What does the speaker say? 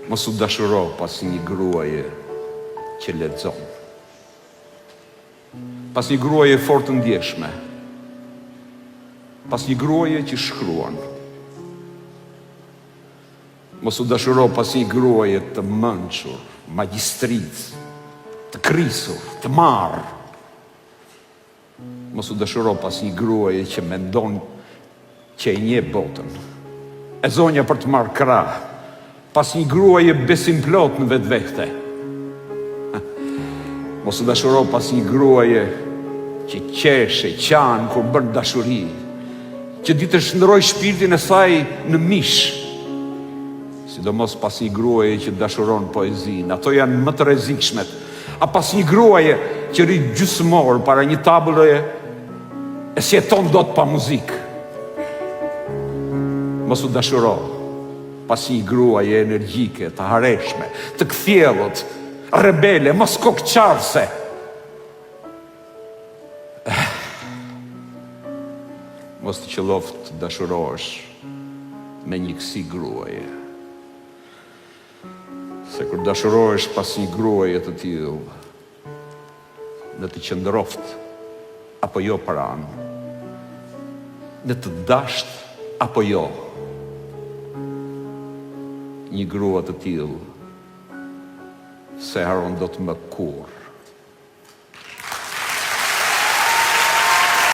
Mos u dashuro pas një gruaje që lexon. Pas një gruaje fort të ndjeshme. Pas një gruaje që shkruan. Mos u dashuro pas një gruaje të mençur, magjistric, të krisur, të marr. Mos u dashuro pas një gruaje që mendon që e njeh botën. E zonja për të marrë krah. Pas një gruaje besim plot në vetvete. Mos u dashuro pas një gruaje që qeshe, qanë kur bën dashuri, që ditë të shndroj shpirtin e saj në mish. Sidomos pas një gruaje që dashuron poezinë, ato janë më të rrezikshmet. A pas një gruaje që rri gjysmor para një tabulle e si jeton dot pa muzikë. Mos u dashuro pas një gruaje energjike, të hareshme, të kthjellët, rebele, mos kokçarse. Mos të qëlloft të dashurohesh me një kësi gruaje. Se kur dashurohesh pas një gruaje të tillë, në të qëndroft apo jo pranë, në të dasht apo jo, një grua të tillë se haron do të më kurrë.